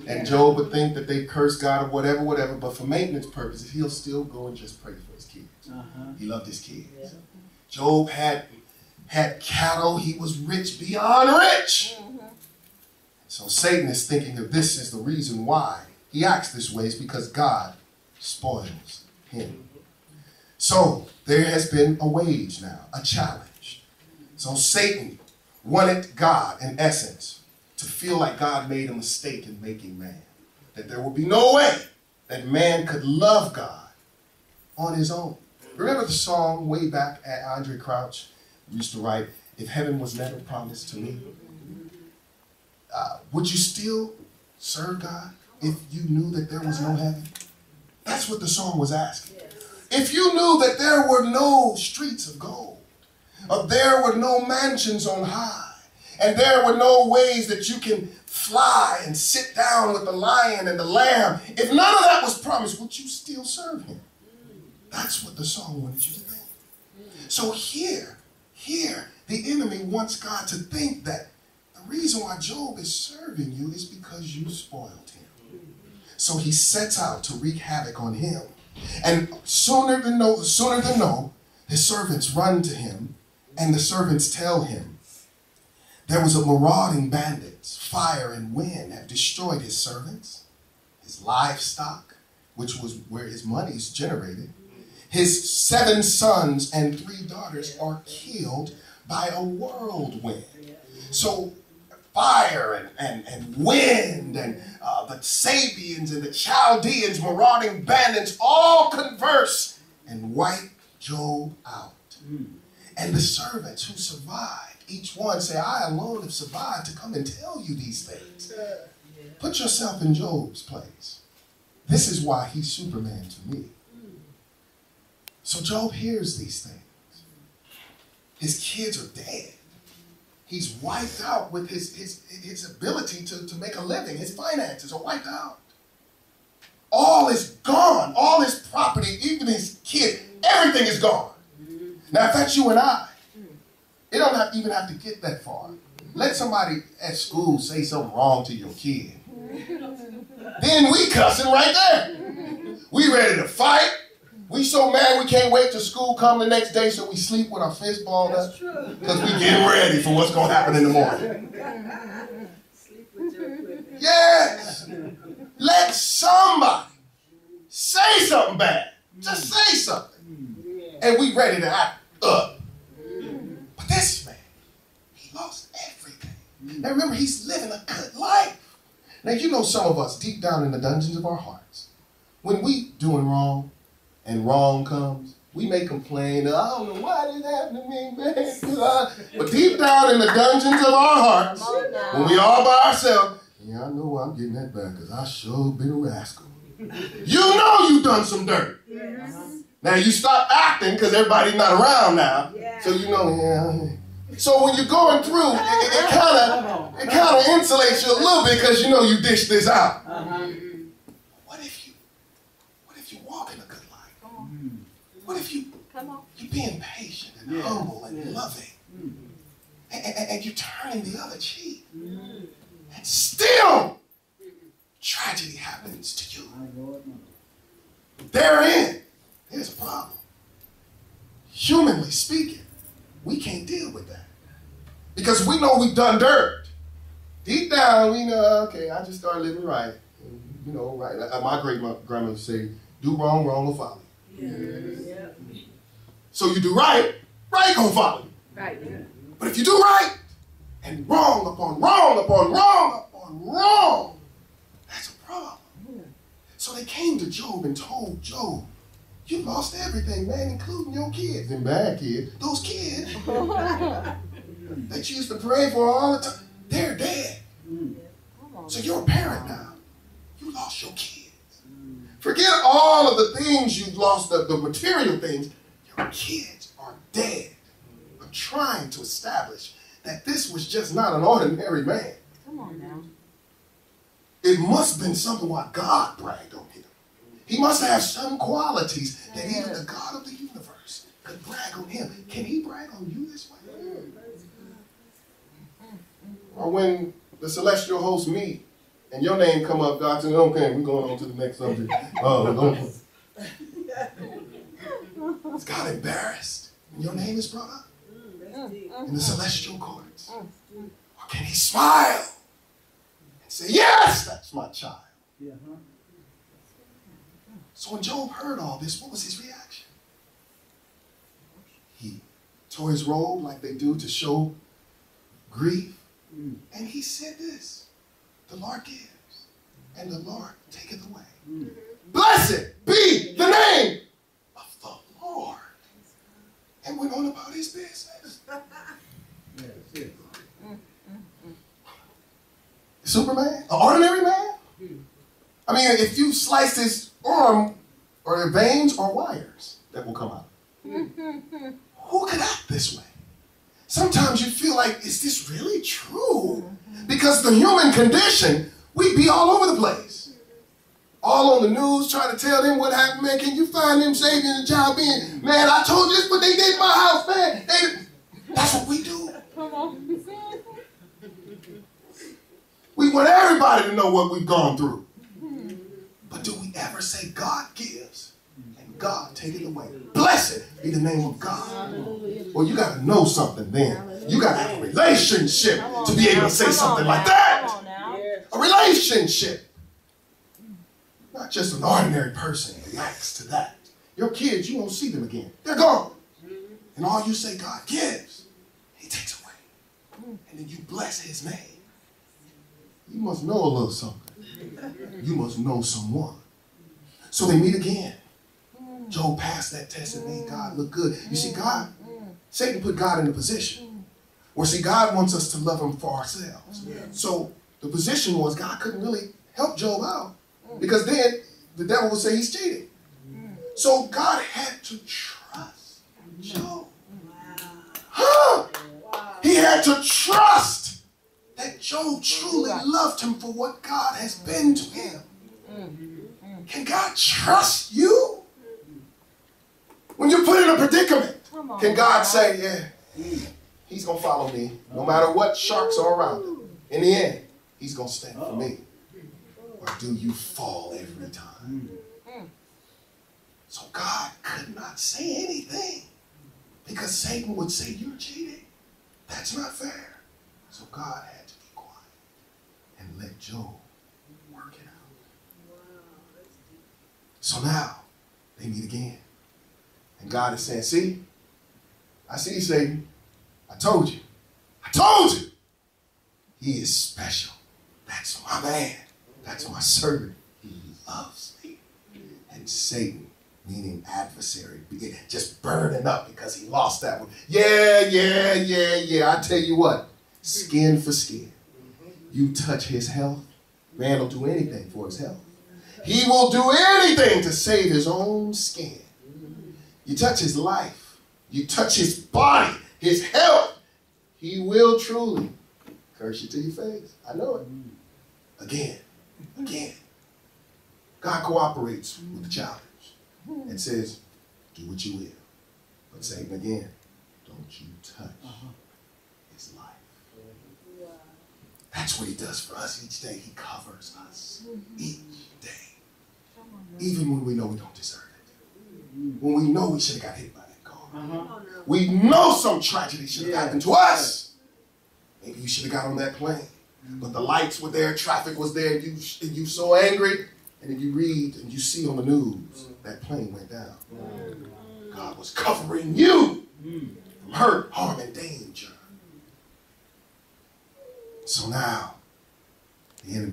And Job would think that they cursed God or whatever, whatever, but for maintenance purposes, he'll still go and just pray for his kids. He loved his kids. Yeah. Job had cattle. He was rich beyond rich. So Satan is thinking that this is the reason why he acts this way, is because God spoils him. So there has been a wage now, a challenge. So Satan wanted God, in essence, to feel like God made a mistake in making man. That there would be no way that man could love God on his own. Remember the song way back at Andre Crouch used to write, "If heaven was never promised to me." Would you still serve God if you knew that there was no heaven? That's what the song was asking. If you knew that there were no streets of gold, or there were no mansions on high, and there were no ways that you can fly and sit down with the lion and the lamb, if none of that was promised, would you still serve him? That's what the song wanted you to think. So here, the enemy wants God to think that the reason why Job is serving you is because you spoiled him. So he sets out to wreak havoc on him. And sooner than know, his servants run to him, and the servants tell him, there was a marauding bandits, fire and wind have destroyed his servants, his livestock, which was where his money is generated. His 7 sons and 3 daughters are killed by a whirlwind. So fire and wind and the Sabians and the Chaldeans, marauding bandits, all converse and wipe Job out. And the servants who survived, each one say, I alone have survived to come and tell you these things. Put yourself in Job's place. This is why he's Superman to me. So Job hears these things. His kids are dead. He's wiped out with his ability to make a living. His finances are wiped out. All is gone. All his property, even his kid, everything is gone. Now, if that's you and I, it don't even have to get that far. Let somebody at school say something wrong to your kid. Then we cussing right there. We ready to fight. We so mad we can't wait till school come the next day, so we sleep with our fist balled up. Because we getting ready for what's going to happen in the morning. Yes. Let somebody say something bad. Just say something. And we ready to act up. But this man, he lost everything. Now remember, he's living a good life. Now you know some of us deep down in the dungeons of our hearts, when we doing wrong and wrong comes, we may complain, I don't know why this happened to me, man. But deep down in the dungeons of our hearts, when we all by ourselves, yeah, I know I'm getting that back because I sure been a rascal. You know you done some dirt. Now you stop acting because everybody's not around now. So you know, yeah. So when you're going through, it kind of insulates you a little bit because you know you dished this out. What if you walk in a good life? What if you're being patient and humble and loving, and you're turning the other cheek, and still tragedy happens to you? Therein, there's a problem. Humanly speaking, we can't deal with that. Because we know we've done dirt. Deep down, we know, okay, I just started living right. You know, right. My great-grandmother would say, do wrong, wrong will follow you. So you do right, right gonna follow you. But if you do right, and wrong upon wrong upon wrong upon wrong, that's a problem. So they came to Job and told Job, you lost everything, man, including your kids. And bad kids, those kids that you used to pray for all the time, they're dead. So you're a parent now. You lost your kids. Forget all of the things you've lost, the material things. Your kids are dead. I'm trying to establish that this was just not an ordinary man. Come on now. It must have been something why God bragged on him. He must have some qualities that even the God of the universe could brag on him. Can he brag on you this way? Or when the celestial hosts meet and your name come up, God said, okay, we're going on to the next subject. Is God embarrassed when your name is brought up in the celestial courts? Or can he smile and say, yes, that's my child? So when Job heard all this, what was his reaction? He tore his robe like they do to show grief. And he said this, the Lord gives and the Lord taketh away. Blessed be the name of the Lord. And went on about his business. Superman? An ordinary man? I mean, if you slice his arm, or there veins or wires that will come out. Who could act this way? Sometimes you feel like, is this really true? Because the human condition, we be all over the place. All on the news trying to tell them what happened, man. Can you find them saving the child being, man, I told you this, but they did in my house, man. That's what we do. We want everybody to know what we've gone through. But do we ever say God gives and God taketh away? Blessed be the name of God. Well, you got to know something then. You got to have a relationship to be able to say something like that. A relationship. Not just an ordinary person reacts to that. Your kids, you won't see them again. They're gone. And all you say, God gives, he takes away. And then you bless his name. You must know a little something. You must know someone. So they meet again. Job passed that test and made God look good. You see, Satan put God in a position where, see, God wants us to love him for ourselves. So the position was God couldn't really help Job out because then the devil would say he's cheating. So God had to trust Job. He had to trust that Job truly loved him for what God has been to him. Can God trust you? When you're put in a predicament, can God say, yeah, he's going to follow me no matter what sharks are around him? In the end, he's going to stand for me. Or do you fall every time? So God could not say anything because Satan would say, you're cheating. That's not fair. So God had to be quiet and let Job work it out. So now they meet again. And God is saying, see, I see you, Satan. I told you. I told you. He is special. That's my man. That's my servant. He loves me. And Satan, meaning adversary, began just burning up because he lost that one. Yeah. I tell you what, skin for skin. You touch his health, man will do anything for his health. He will do anything to save his own skin. You touch his life, you touch his body, his health, he will truly curse you to your face. I know it. Again. God cooperates with the challenge and says, do what you will. But Satan again, don't you touch his life. That's what he does for us each day. He covers us each day. Even when we know we don't deserve it. When we know we should have got hit by that car. We know some tragedy should have happened to us. Maybe you should have got on that plane. But the lights were there, traffic was there, and you so angry. And if you read and you see on the news, that plane went down. God was covering you from hurt, harm, and danger. So now, the enemy